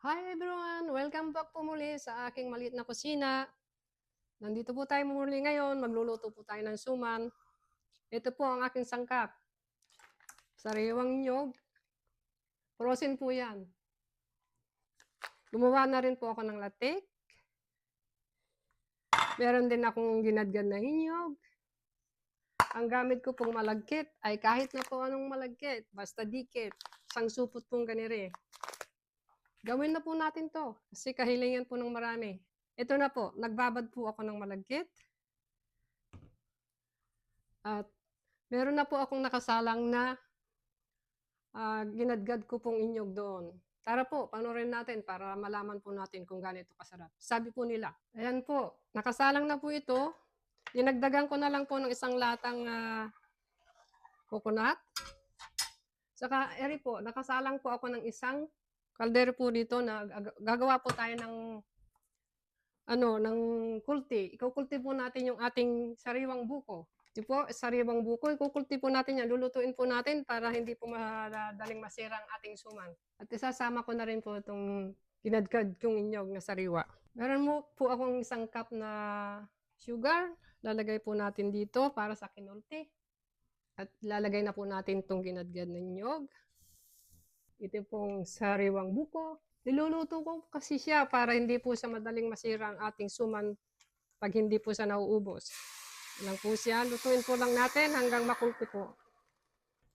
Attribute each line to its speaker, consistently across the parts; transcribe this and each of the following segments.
Speaker 1: Hi everyone! Welcome back po muli sa aking maliit na kusina. Nandito po tayo muli ngayon, magluluto po tayo ng suman. Ito po ang aking sangkap. Sariwang nyog. Frozen po yan. Gumawa na rin po ako ng latik. Meron din akong ginadgad na hinyog. Ang gamit ko pong malagkit ay kahit na po anong malagkit, basta dikit. Isang supot pong ganire. Gawin na po natin to kasi kahilingan po ng marami. Ito na po, nagbabad po ako ng malagkit. At meron na po akong nakasalang na ginadgad ko pong inyog doon. Tara po, panoorin natin para malaman po natin kung gaano ito kasarap. Sabi po nila, ayan po, nakasalang na po ito. Dinagdagan ko na lang po ng isang latang coconut. Saka, eri po, nakasalang po ako ng isang kaldero po dito na gagawa po tayo ng kulti. Ikukulti po natin yung ating sariwang buko. Ito po, sariwang buko. Ikukulti po natin yan. Lulutuin po natin para hindi po madaling masira ang ating suman. At isasama ko na rin po itong ginadgad kong inyog na sariwa. Meron mo po akong isang cup na sugar. Lalagay po natin dito para sa kinulti. At lalagay na po natin itong ginadgad na inyog. Ito pong sariwang buko. Niluluto ko kasi siya para hindi po siya madaling masira ang ating suman pag hindi po siya nauubos. Lang po siya. Lutuin po lang natin hanggang makulti po.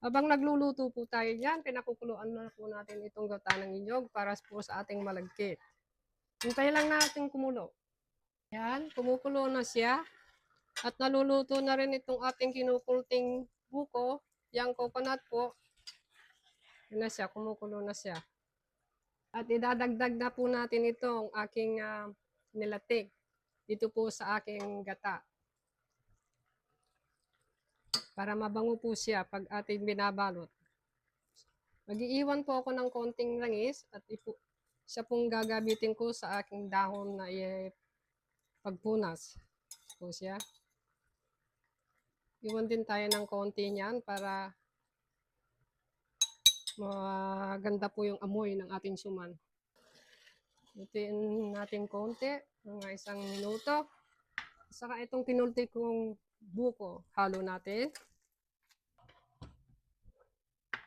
Speaker 1: Habang nagluluto po tayo dyan, pinakukuluan na po natin itong gata ng inyog para po sa ating malagkit. Hintayin lang natin kumulo. Yan, kumukulo na siya. At naluluto na rin itong ating kinukulting buko. Yang coconut po. Yan na siya, kumukulo na siya. At idadagdag na po natin itong aking nilatik. Dito po sa aking gata. Para mabango po siya pag ating binabalot. Mag-iiwan po ako ng konting langis at siya pong gagamitin ko sa aking dahon na pagpunas. Po siya. Iwan din tayo ng konti niyan para maganda po yung amoy ng ating suman. Lutuin natin konti, mga 1 minuto. Saka itong kinulti kong buko, halo natin.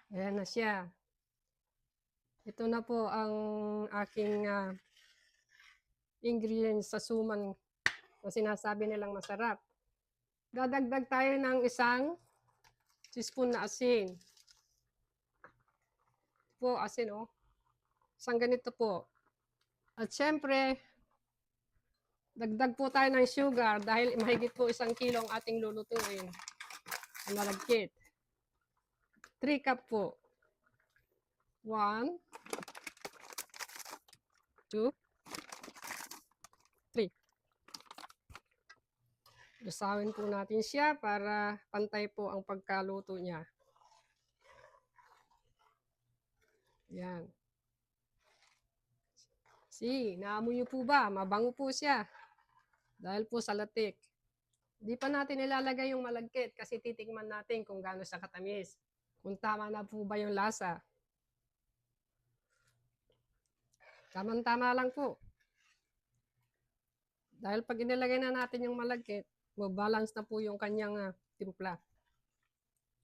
Speaker 1: Ayan na siya. Ito na po ang aking ingredients sa suman na sinasabi nilang masarap. Dadagdag tayo ng 1 teaspoon na asin. Ito po, asin oh. Isang ganito po. At syempre, dagdag po tayo ng sugar dahil mahigit po 1 kilo ang ating lulutuin. Malagkit. 3 cup po. 1, 2, 3. Lusawin po natin siya para pantay po ang pagkaluto niya. Yan. See, naamoy niyo po ba? Mabango po siya. Dahil po sa latik. Di pa natin ilalagay yung malagkit kasi titikman natin kung gaano siya katamis. Kung tama na po ba yung lasa. Tama-tama lang po. Dahil pag inilagay na natin yung malagkit, mabalance na po yung kanyang timpla.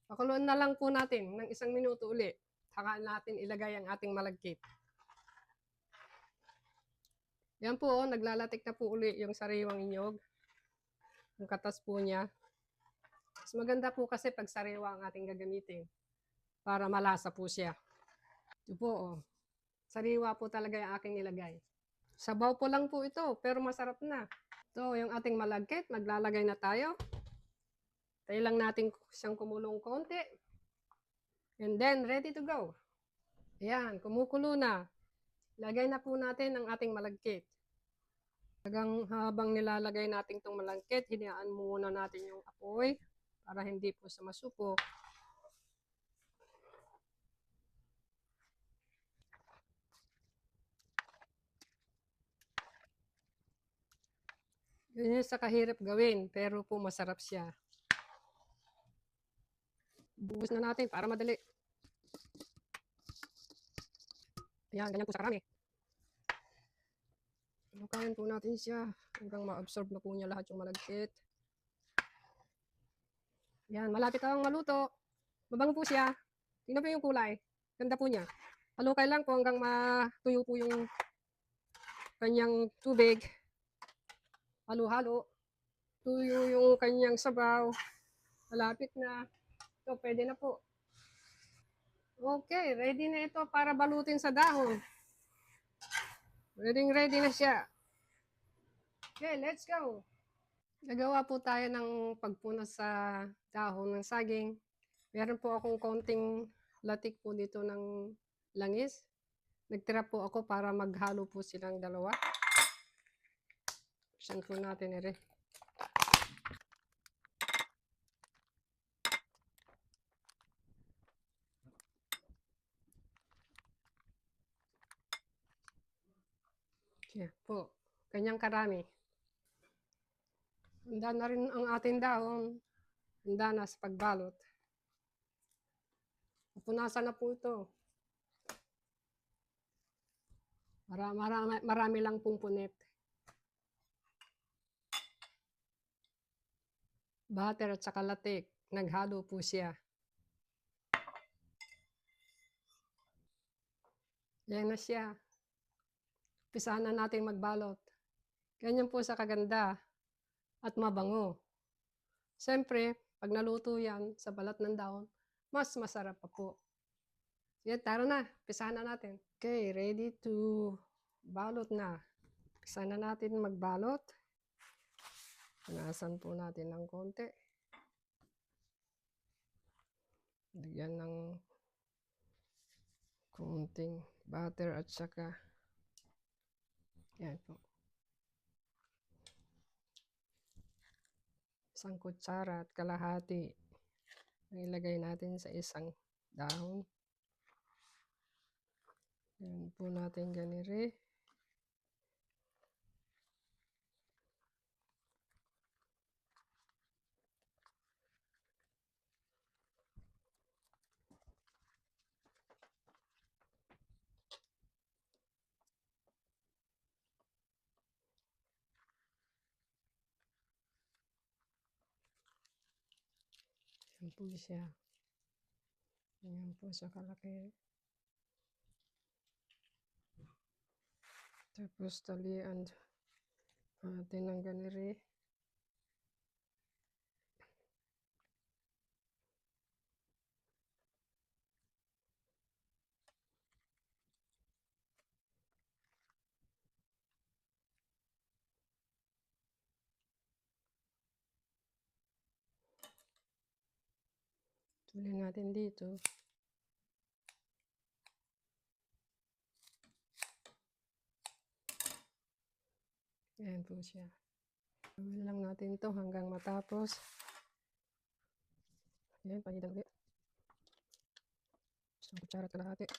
Speaker 1: Pakuluan na lang po natin ng 1 minuto uli. Saka natin ilagay ang ating malagkit. Yan po, naglalatik na po uli yung sariwang inyog. Yung katas po niya. Mas maganda po kasi pag sariwa ang ating gagamitin. Para malasa po siya. Ito po, oh. Sariwa po talaga yung aking nilagay. Sabaw po lang po ito, pero masarap na. Ito, yung ating malagkit, maglalagay na tayo. Tayo lang natin siyang kumulong konti. And then, ready to go. Ayan, kumukulo na. Lagay na po natin ang ating malagkit. Habang nilalagay natin itong malagkit, hinayaan muna natin yung apoy para hindi po sa masupok. Ganyan sa kahirap gawin, pero po masarap siya. Buhos na natin para madali. Ayan, ganyan po sa karami. Lukayin po natin siya hanggang ma-absorb na po niya lahat yung malagkit. Yan, malapit ang maluto. Mabango po siya. Tingnan po yung kulay. Ganda po niya. Halukay lang po hanggang matuyo po yung kanyang tubig. Halo-halo. Tuyo yung kanyang sabaw. Malapit na. Ito, pwede na po. Okay, ready na ito para balutin sa dahon. Ready na siya. Okay, let's go. Gagawa po tayo ng pagpunas sa dahon ng saging. Meron po akong konting latik po dito ng langis. Nagtira po ako para maghalo po silang dalawa. Buksan po natin ere. Yan po. Kanyang karami. Handa na rin ang ating dahon. Handa na sa pagbalot. Pupunasan na po ito. Marami lang pong punit. Butter at saka latik. Naghalo po siya. Yan na siya. Umpisahan na natin magbalot. Ganyan po sa kaganda at mabango. Siyempre, pag naluto yan sa balat ng dahon, mas masarap pa po. Sige, tara na. Umpisahan na natin. Okay, ready to balot na. Umpisahan na natin magbalot. Punasan po natin ng konti. Lagyan ng konting butter at saka yan po. Isang kutsara at kalahati. Ilagay natin sa isang dahon. Yan po natin ganire. Yan po siya. Yan po sa kalaki. Tapos talian natin ng ganire. Tulin natin dito. Ayan po siya. Gawin lang natin to hanggang matapos. Ayan, panidan ulit. Isang kutsara at kalahati.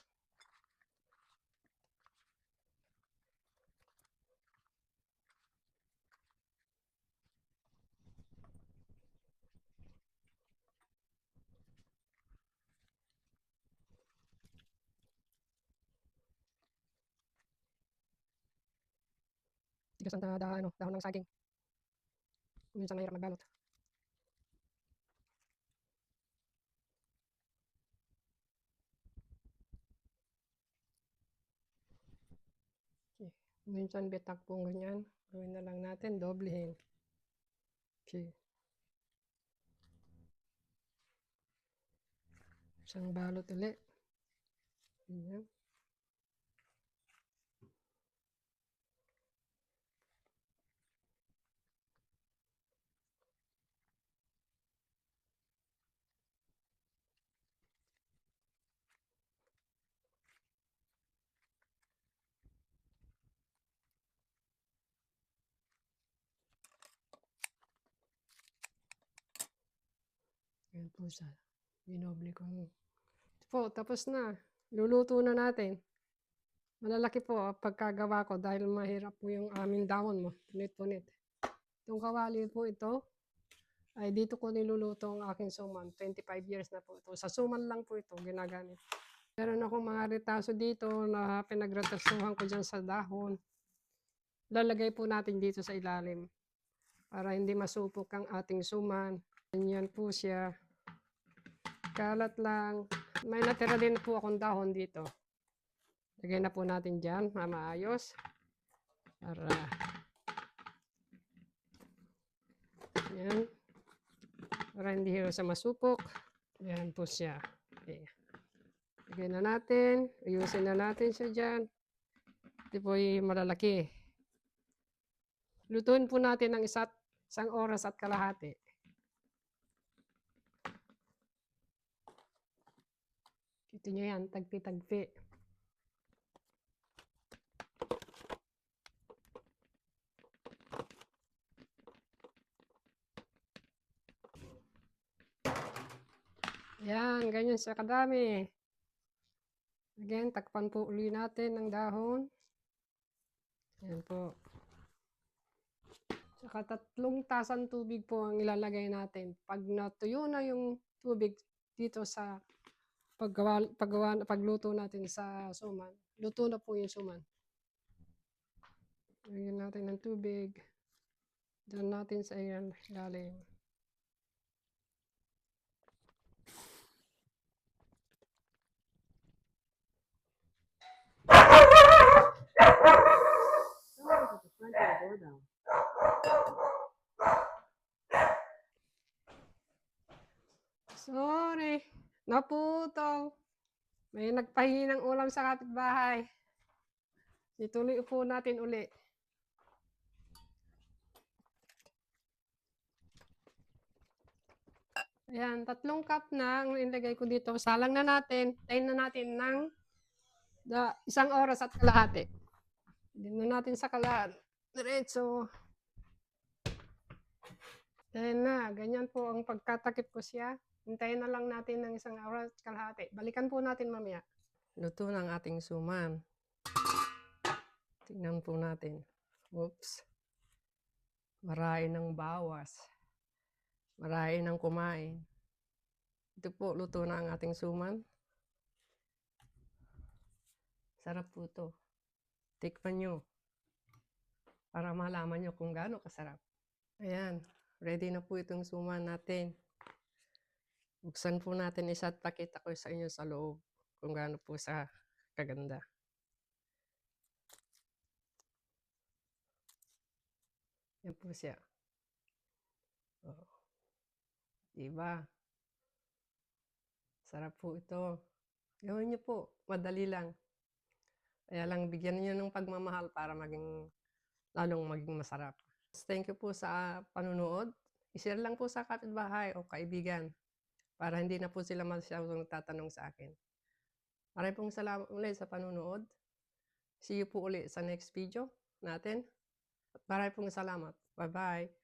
Speaker 1: Tigas ang dahon ng saging. Minsan mahirap magbalot. Okay. Minsan bitak po ganyan. Gawin na lang natin, doblehin. Okay. Isang balot ulit. Ayan. Ayan po siya. Binoble ko. Po, tapos na. Luluto na natin. Malalaki po pagkagawa ko dahil mahirap po yung aming dahon mo. Punit-punit. Itong kawali po ito, ay dito ko niluluto ang aking suman. 25 years na po ito. Sa suman lang po ito ginagamit. Meron akong mga retaso dito na pinagretasuhan ko dyan sa dahon. lalagay po natin dito sa ilalim para hindi masupok ang ating suman. Ganyan po siya. Kalat lang. May natira din po akong dahon dito. Lagay na po natin dyan, maayos. Para, yan. Para hindi siya masupok. Yan po siya. Okay. Lagay na natin. Ayusin na natin siya dyan. Ito po yung malalaki. Lutuin po natin ng isang oras at kalahati. Ito nyo yan, tagpi-tagpi. Yan, ganyan siya kadami. Again, takpan po uli natin ng dahon. Yan po. Saka 3 tasang tubig po ang ilalagay natin. Pag natuyo na yung tubig dito sa pagluto natin sa suman, luto na po yung suman. Lagyan natin ng tubig. Diyan natin sa ilalim. Sorry, naputol. May nagpahingi ng ulam sa kapitbahay. Ituloy po natin uli. Ayan, 3 cup na ang ilagay ko dito. Salang na natin. Tayin na natin ng 1 oras at kalahati. Hindi na natin sa kalaan. Diretso. Ayan na, ganyan po ang pagkatakip ko siya. Hintayin na lang natin ng 1 oras at kalahati. Balikan po natin mamaya. Luto ng ating suman. Tingnan po natin. Oops. Marain ng bawas. Marain ng kumain. Ito po, luto na ang ating suman. Sarap po ito. Tikman nyo. Para malaman nyo kung gaano kasarap. Ayan. Ready na po itong suman natin. Buksan po natin isa at pakita ko sa inyo sa loob kung gaano po sa kaganda. Yan po siya. Oh. Diba? Sarap po ito. Gawin nyo po. Madali lang. Kaya lang bigyan niyo ng pagmamahal para lalong maging masarap. Thank you po sa panunood. I-share lang po sa kapitbahay o kaibigan para hindi na po sila masyadong tatanong sa akin. Maraming pong salamat ulit sa panunood. See you po ulit sa next video natin. Maraming pong salamat. Bye-bye.